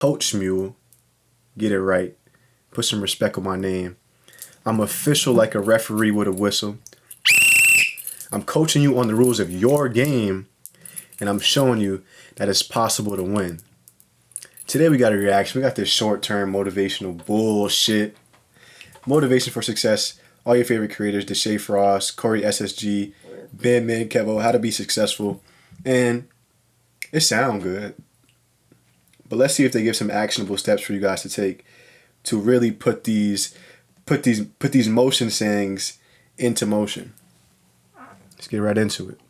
Coach Mule, get it right. Put some respect on my name. I'm official like a referee with a whistle. I'm coaching you on the rules of your game, and I'm showing you that it's possible to win. Today we got a reaction. We got this short-term motivational bullshit. Motivation for Success. All your favorite creators, Deshae Frost, Corey SSG, Ben Man Kevo, How to Be Successful. And it sound good. But let's see if they give some actionable steps for you guys to take to really put these motion sayings into motion. Let's get right into it.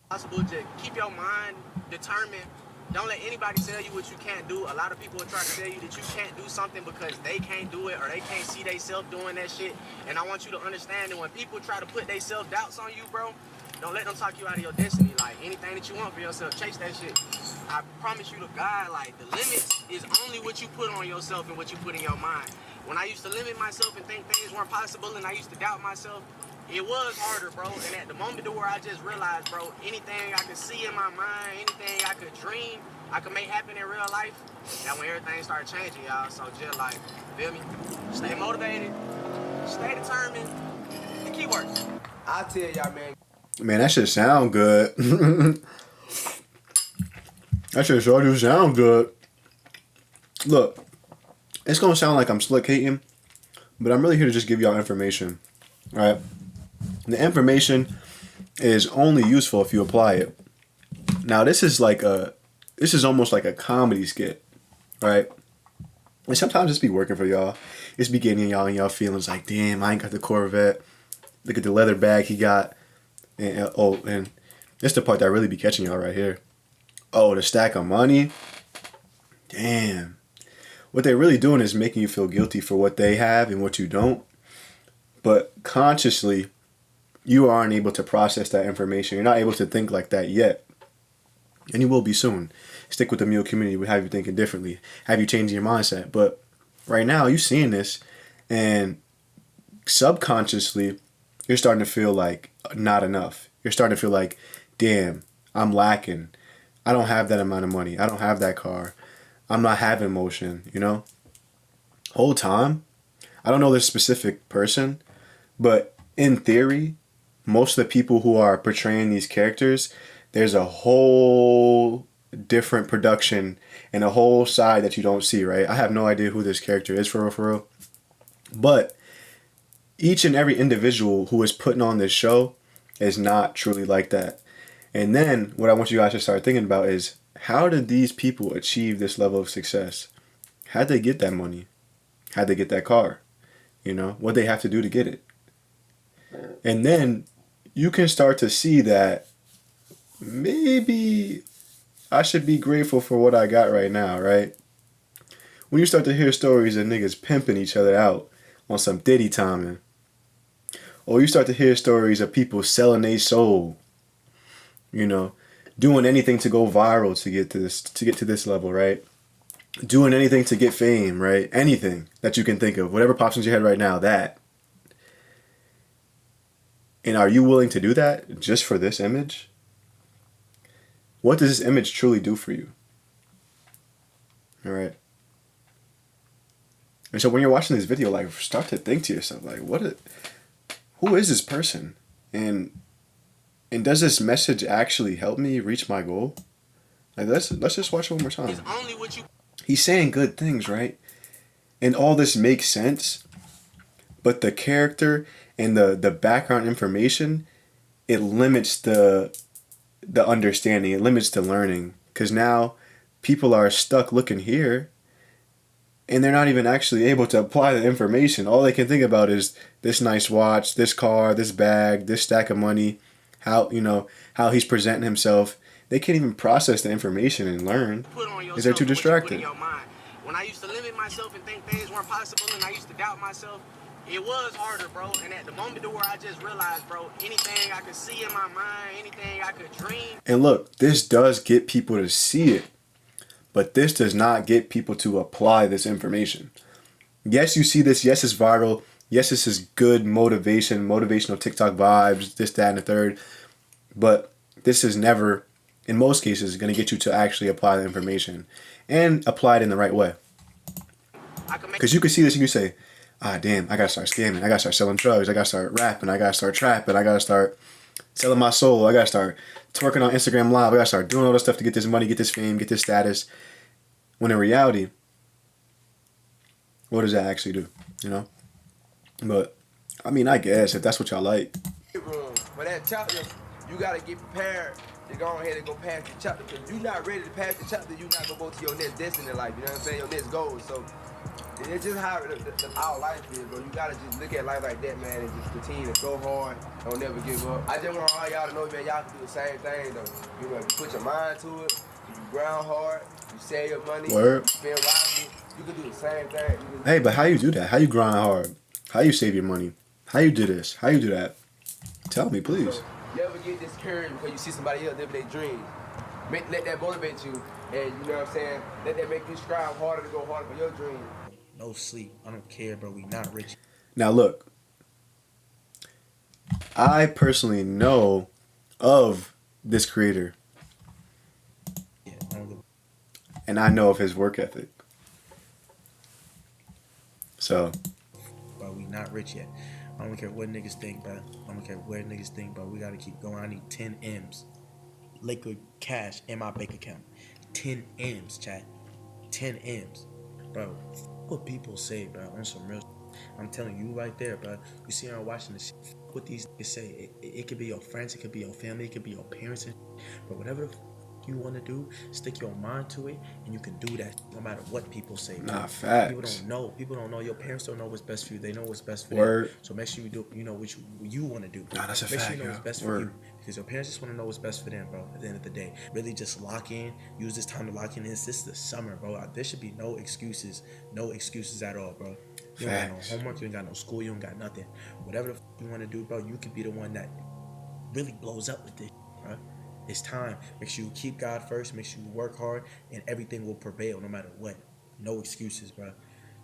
Possible to keep your mind determined. Don't let anybody tell you what you can't do. A lot of people will try to tell you that you can't do something because they can't do it or they can't see themselves doing that shit. And I want you to understand that when people try to put their self-doubts on you, bro, don't let them talk you out of your destiny. Like, anything that you want for yourself, chase that shit. I promise you to God, like, the limits is only what you put on yourself and what you put in your mind. When I used to limit myself and think things weren't possible and I used to doubt myself, it was harder, bro. And at the moment to where I just realized, bro, anything I could see in my mind, anything I could dream, I could make happen in real life, that's when everything started changing, y'all. So just like, feel me? Stay motivated, stay determined, and keep working. I tell y'all, man. Man, that shit sound good. That shit sure do sound good. Look, it's gonna sound like I'm slick hating, but I'm really here to just give y'all information. Alright? The information is only useful if you apply it. Now this is almost like a comedy skit, right? And sometimes it's be working for y'all. It's be getting y'all in y'all feelings like, damn, I ain't got the Corvette. Look at the leather bag he got. And this the part that really be catching y'all right here. Oh, the stack of money. Damn. What they're really doing is making you feel guilty for what they have and what you don't. But consciously, you aren't able to process that information. You're not able to think like that yet. And you will be soon. Stick with the Mule community. We have you thinking differently. Have you changing your mindset. But right now, you're seeing this. And subconsciously, you're starting to feel like not enough. You're starting to feel like, damn, I'm lacking. I don't have that amount of money. I don't have that car. I'm not having motion, you know? Whole time, I don't know this specific person, but in theory, most of the people who are portraying these characters, there's a whole different production and a whole side that you don't see, right? I have no idea who this character is for real. But each and every individual who is putting on this show is not truly like that. And then what I want you guys to start thinking about is, how did these people achieve this level of success? How'd they get that money? How'd they get that car? You know, what they have to do to get it. And then you can start to see that maybe I should be grateful for what I got right now, right? When you start to hear stories of niggas pimping each other out on some Diddy timing, or you start to hear stories of people selling their soul, you know, doing anything to go viral to get to this level, right? Doing anything to get fame, right? Anything that you can think of, whatever pops into your head right now, that. And are you willing to do that just for this image? What does this image truly do for you? All right. And so when you're watching this video, like, start to think to yourself, like, who is this person? And does this message actually help me reach my goal? Like, let's just watch it one more time. It's only what you... He's saying good things, right? And all this makes sense. But the character and the background information, it limits the understanding. It limits the learning. Because now people are stuck looking here, and they're not even actually able to apply the information. All they can think about is this nice watch, this car, this bag, this stack of money, how he's presenting himself. They can't even process the information and learn because they're too distracted. When I used to limit myself and think things weren't possible and I used to doubt myself, it was harder, bro. And at the moment to where I just realized, bro, anything I could see in my mind, anything I could dream. And look, this does get people to see it, but this does not get people to apply this information. Yes, you see this. Yes, it's viral. Yes, this is good motivational TikTok vibes, this, that, and the third. But this is never, in most cases, going to get you to actually apply the information and apply it in the right way. I can make Because you can see this and you say, ah, damn, I got to start scamming. I got to start selling drugs. I got to start rapping. I got to start trapping. I got to start selling my soul. I got to start twerking on Instagram Live. I got to start doing all this stuff to get this money, get this fame, get this status. When in reality, what does that actually do? You know? But, I mean, I guess if that's what y'all like. Room. For that chapter, you gotta get prepared to go ahead and go past the chapter. Because if you're not ready to pass the chapter, you're not gonna go to your next destiny in life. You know what I'm saying? Your next goal. So it's just how our life is, bro. You gotta just look at life like that, man, and just continue to go hard. Don't never give up. I just want all y'all to know, man, y'all can do the same thing, though. You know, if you put your mind to it, if you grind hard, you save your money, Word. you spend wisely, you can do the same thing. Hey, but how you do that? How you grind hard? How you save your money? How you do this? How you do that? Tell me, please. So, you ever get discouraged because you see somebody else living their dreams? Let that motivate you, and you know what I'm saying? Let that make you strive harder to go harder for your dreams. No sleep. I don't care, bro. We not rich. Now look, I personally know of this creator, Yeah, I don't give and I know of his work ethic. So, Bro, we not rich yet. I don't care what niggas think, bro. I don't care where niggas think, bro. We gotta keep going. I need 10 M's. Liquid cash in my bank account. 10 M's, chat. 10 M's. Bro, what people say, bro, on some real. I'm telling you right there, bro. You see her watching this shit. What these niggas say. It could be your friends, it could be your family, it could be your parents. But whatever the you want to do, stick your mind to it, and you can do that no matter what people say. nah, People facts. don't know. People don't know. Your parents don't know what's best for you. They know what's best for Word. them. So make sure you do. You know what you want to do. Nah, that's a make fact, sure you know yeah. what's best Word. for you, because your parents just want to know what's best for them, bro. At the end of the day, really just lock in. Use this time to lock in. This is the summer, bro. There should be no excuses. No excuses at all, bro. You ain't got Facts. no homework. You ain't got no school. You ain't got nothing. Whatever the you want to do, bro. You could be the one that really blows up with this, bro. It's time. Make sure you keep God first. Make sure you work hard, and everything will prevail no matter what. No excuses, bro.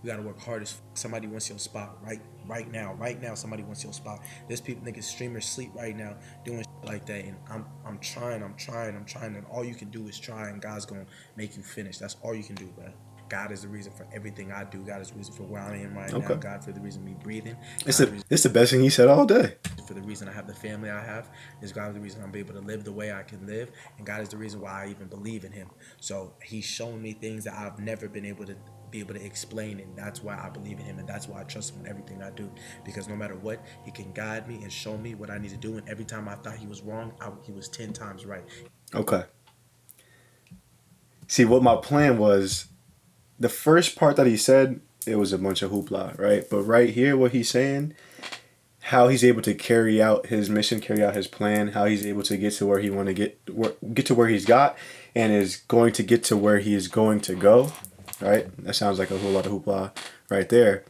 You gotta work hard as somebody wants your spot right now. Right now, somebody wants your spot. There's people, niggas, streamers sleep right now doing shit like that, and I'm trying, and all you can do is try, and God's gonna make you finish. That's all you can do, bro. God is the reason for everything I do. God is the reason for where I am right now. Okay. God for the reason me breathing. It's God the it's the best thing he said all day. for the reason I have the family I have. Is God the reason I'm able to live the way I can live, and God is the reason why I even believe in Him. So He's shown me things that I've never been able to explain, and that's why I believe in Him, and that's why I trust Him in everything I do. Because no matter what, He can guide me and show me what I need to do. And every time I thought He was wrong, He was 10 times right. Okay. See, what my plan was, the first part that he said, it was a bunch of hoopla, right? But right here, what he's saying, how he's able to carry out his mission, carry out his plan, how he's able to get to where he want to get to where he's got, and is going to get to where he is going to go, right? That sounds like a whole lot of hoopla right there.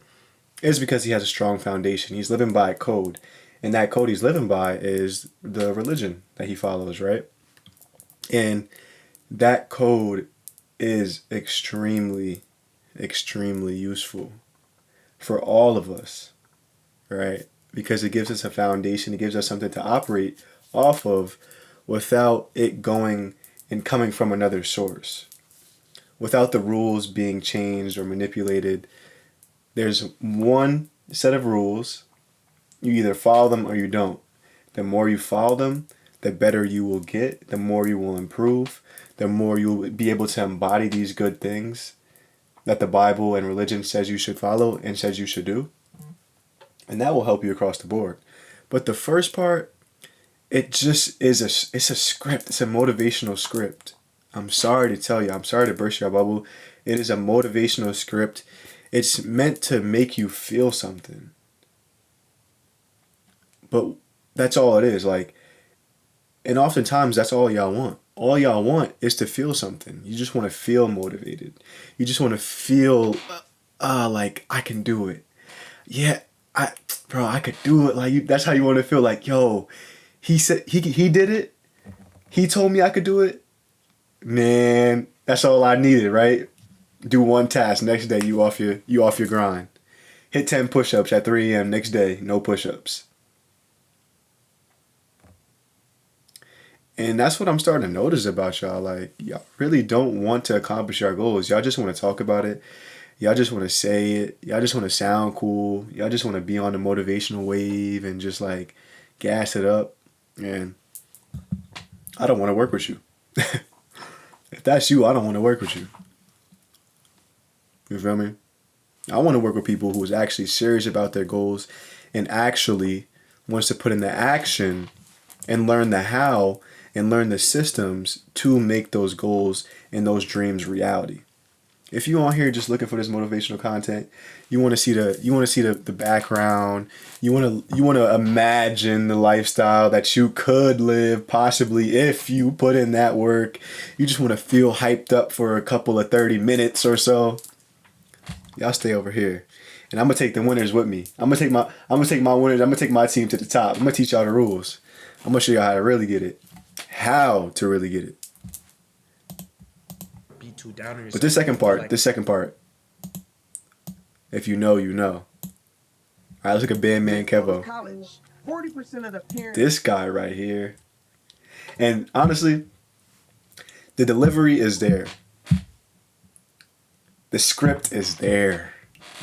Is because he has a strong foundation. He's living by a code, and that code he's living by is the religion that he follows, right? And that code is extremely useful for all of us, right? Because it gives us a foundation, it gives us something to operate off of without it going and coming from another source. Without the rules being changed or manipulated. There's one set of rules. You either follow them or you don't. The more you follow them, the better you will get, the more you will improve, the more you will be able to embody these good things that the Bible and religion says you should follow and says you should do. And that will help you across the board. But the first part, it just is it's a script. It's a motivational script. I'm sorry to tell you. I'm sorry to burst your bubble. It is a motivational script. It's meant to make you feel something. But that's all it is. Like, and oftentimes that's all y'all want. All y'all want is to feel something. You just want to feel motivated. You just want to feel, like I can do it. Yeah, I could do it. Like that's how you want to feel. Like, yo, he said he did it. He told me I could do it. Man, that's all I needed, right? Do one task. Next day, you off your grind. Hit 10 push-ups at 3 a.m. Next day, no push-ups. And that's what I'm starting to notice about y'all. Like, y'all really don't want to accomplish your goals. Y'all just want to talk about it. Y'all just want to say it. Y'all just want to sound cool. Y'all just want to be on the motivational wave and just like gas it up. And I don't want to work with you. If that's you, I don't want to work with you. You feel me? I want to work with people who is actually serious about their goals and actually wants to put in the action and learn the how and learn the systems to make those goals and those dreams reality. If you on here just looking for this motivational content, you want to see the background, you want to imagine the lifestyle that you could live possibly if you put in that work. You just want to feel hyped up for a couple of 30 minutes or so. Y'all stay over here. And I'm gonna take the winners with me. I'm gonna take my winners, I'm gonna take my team to the top. I'm gonna teach y'all the rules. I'm gonna show y'all how to really get it. How to really get it. Be too down on yourself. But this second part. If you know, you know. All right, let's look at Bandman Kevo. College. 40% of the parents. This guy right here. And honestly, the delivery is there. The script is there.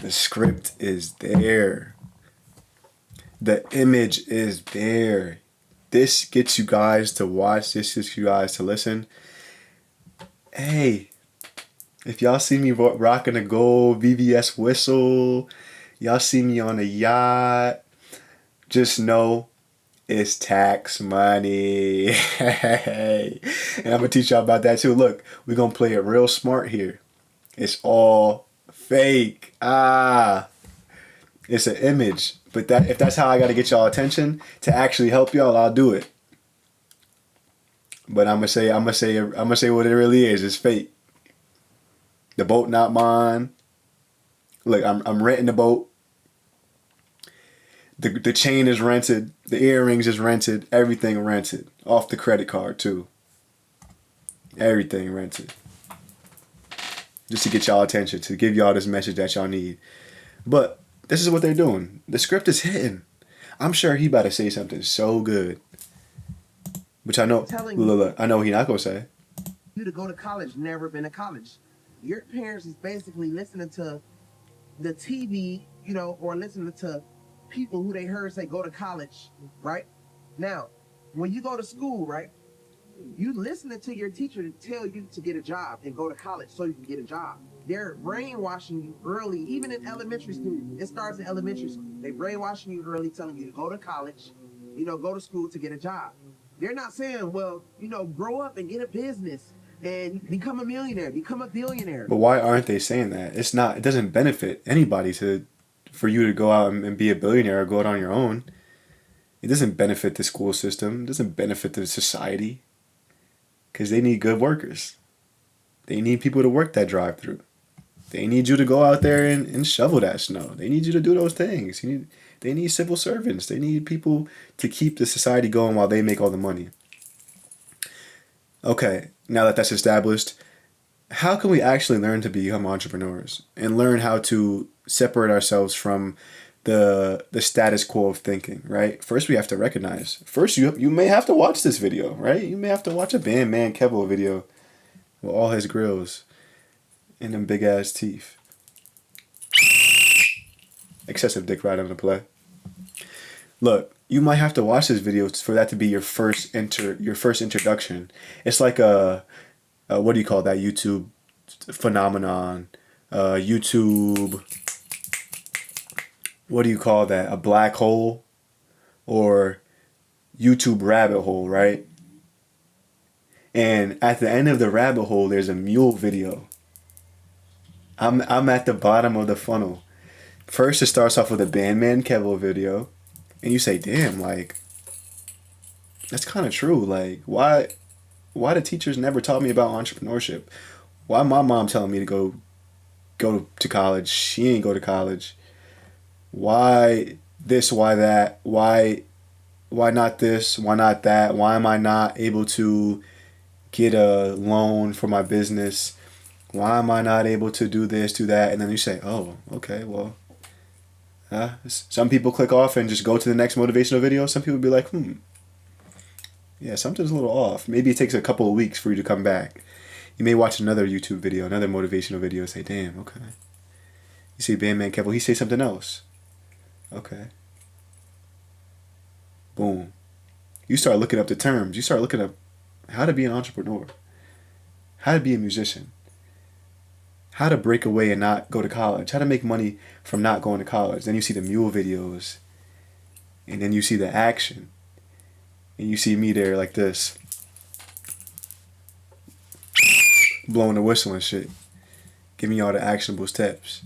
The script is there. The image is there. This gets you guys to watch. This gets you guys to listen. Hey, if y'all see me rocking a gold VVS whistle, y'all see me on a yacht, just know it's tax money. And I'm going to teach y'all about that too. Look, we're going to play it real smart here. It's all fake. It's an image. But if that's how I got to get y'all attention to actually help y'all, I'll do it. But I'm gonna say what it really is. It's fake. The boat not mine. Look, I'm renting the boat. The chain is rented. The earrings is rented. Everything rented off the credit card too. Everything rented. Just to get y'all attention, to give y'all this message that y'all need. But this is what they're doing. The script is hitting. I'm sure he about to say something so good. Which I know, look, I know he not gonna say. You to go to college, never been to college. Your parents is basically listening to the TV, or listening to people who they heard say go to college, right? Now, when you go to school, right, you listening to your teacher to tell you to get a job and go to college so you can get a job. They're brainwashing you early, even in elementary school. It starts in elementary school. They brainwashing you early, telling you to go to college, go to school to get a job. They're not saying, well, grow up and get a business and become a millionaire, become a billionaire. But why aren't they saying that? It doesn't benefit anybody for you to go out and be a billionaire or go out on your own. It doesn't benefit the school system. It doesn't benefit the society. Because they need good workers. They need people to work that drive-through. They need you to go out there and shovel that snow. They need you to do those things. They need civil servants. They need people to keep the society going while they make all the money. Okay, now that that's established, how can we actually learn to become entrepreneurs and learn how to separate ourselves from the status quo of thinking, right? First, we have to recognize. First, you may have to watch this video, right? You may have to watch a Bandman Kevo video with all his grills and them big ass teeth. Excessive dick riding to play. Look, you might have to watch this video for that to be your first introduction. It's like what do you call that YouTube phenomenon? YouTube. What do you call that? A black hole or YouTube rabbit hole, right? And at the end of the rabbit hole, there's a mule video. I'm at the bottom of the funnel. First, it starts off with a Bandman Kevo video, and you say, "Damn, like that's kind of true. Like, why the teachers never taught me about entrepreneurship? Why my mom telling me to go to college? She ain't go to college. Why this? Why that? Why not this? Why not that? Why am I not able to get a loan for my business? Why am I not able to do this, do that?" And then you say, "Oh, okay, well." Some people click off and just go to the next motivational video. Some people be like, Yeah, something's a little off. Maybe it takes a couple of weeks for you to come back. You may watch another YouTube video, another motivational video, and say, damn, okay. You see Bandman Kevo, he say something else. Okay. Boom. You start looking up the terms. You start looking up how to be an entrepreneur, how to be a musician, how to break away and not go to college, how to make money from not going to college. Then you see the mule videos, and then you see the action, and you see me there like this, blowing the whistle and shit, giving you all the actionable steps.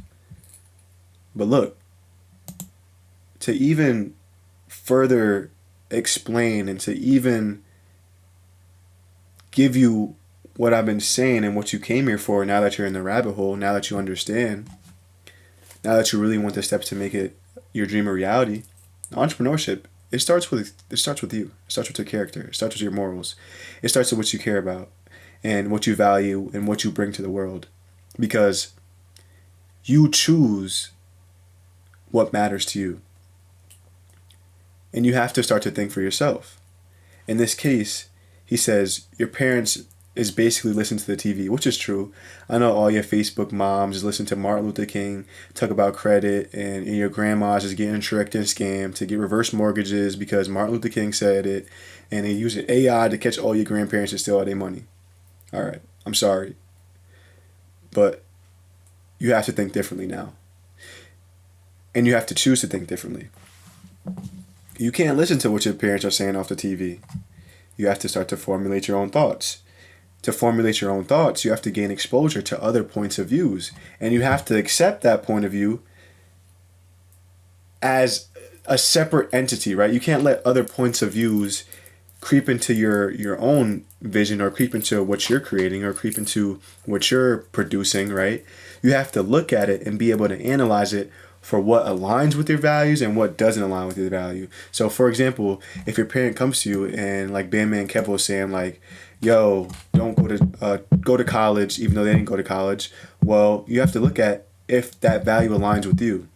But look, to even further explain and to even give you what I've been saying and what you came here for, now that you're in the rabbit hole, now that you understand, now that you really want the steps to make it your dream a reality, entrepreneurship, it starts with you. It starts with your character. It starts with your morals. It starts with what you care about and what you value and what you bring to the world. Because you choose what matters to you. And you have to start to think for yourself. In this case, he says your parents is basically listening to the TV, which is true. I know all your Facebook moms is listening to Martin Luther King talk about credit, and your grandmas is getting tricked and scammed to get reverse mortgages because Martin Luther King said it, and they use AI to catch all your grandparents and steal all their money. All right, I'm sorry. But you have to think differently now. And you have to choose to think differently. You can't listen to what your parents are saying off the TV. You have to start to formulate your own thoughts. To formulate your own thoughts, you have to gain exposure to other points of views. And you have to accept that point of view as a separate entity, right? You can't let other points of views creep into your own vision or creep into what you're creating or creep into what you're producing, right? You have to look at it and be able to analyze it for what aligns with your values and what doesn't align with your value. So, for example, if your parent comes to you and like Bandman Kevo is saying like, yo, don't go to college, even though they didn't go to college. Well, you have to look at if that value aligns with you.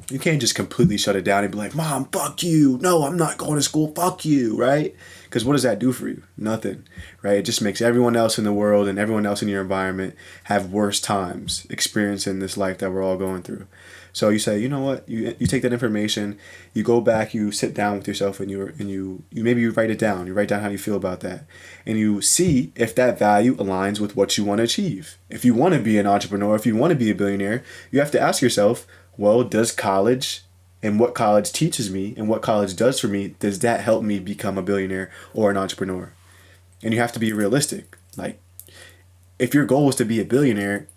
You can't just completely shut it down and be like, Mom, fuck you. No, I'm not going to school. Fuck you, right? Because what does that do for you? Nothing, right? It just makes everyone else in the world and everyone else in your environment have worse times experiencing this life that we're all going through. So you say, you know what? You take that information, you go back, you sit down with yourself, and you maybe you write it down. You write down how you feel about that, and you see if that value aligns with what you want to achieve. If you want to be an entrepreneur, if you want to be a billionaire, you have to ask yourself, well, does college and what college teaches me and what college does for me, does that help me become a billionaire or an entrepreneur? And you have to be realistic. Like, if your goal is to be a billionaire,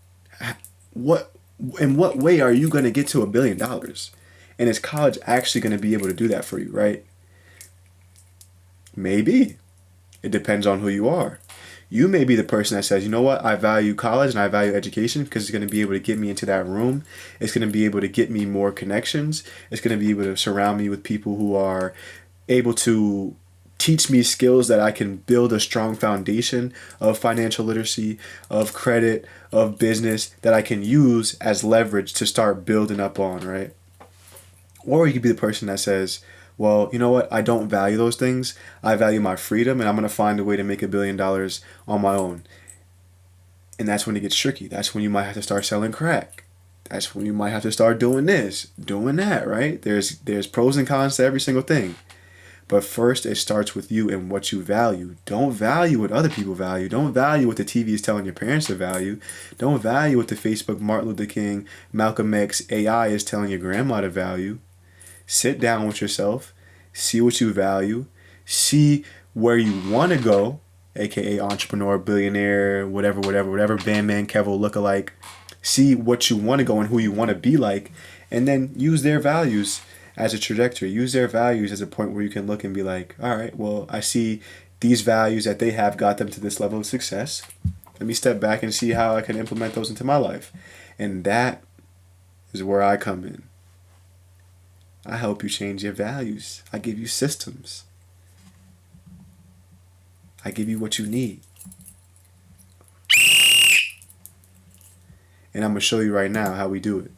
in what way are you going to get to $1 billion? And is college actually going to be able to do that for you, right? Maybe. It depends on who you are. You may be the person that says, you know what, I value college and I value education because it's going to be able to get me into that room. It's going to be able to get me more connections. It's going to be able to surround me with people who are able to teach me skills that I can build a strong foundation of financial literacy, of credit, of business that I can use as leverage to start building up on, right? Or you could be the person that says, well, you know what? I don't value those things. I value my freedom, and I'm going to find a way to make $1 billion on my own. And that's when it gets tricky. That's when you might have to start selling crack. That's when you might have to start doing this, doing that, right? There's pros and cons to every single thing. But first, it starts with you and what you value. Don't value what other people value. Don't value what the TV is telling your parents to value. Don't value what the Facebook, Martin Luther King, Malcolm X, AI is telling your grandma to value. Sit down with yourself. See what you value. See where you want to go, aka entrepreneur, billionaire, whatever, Bandman Kevo lookalike. See what you want to go and who you want to be like, and then use their values as a trajectory. Use their values as a point where you can look and be like, all right, well, I see these values that they have got them to this level of success. Let me step back and see how I can implement those into my life. And that is where I come in. I help you change your values. I give you systems. I give you what you need. And I'm going to show you right now how we do it.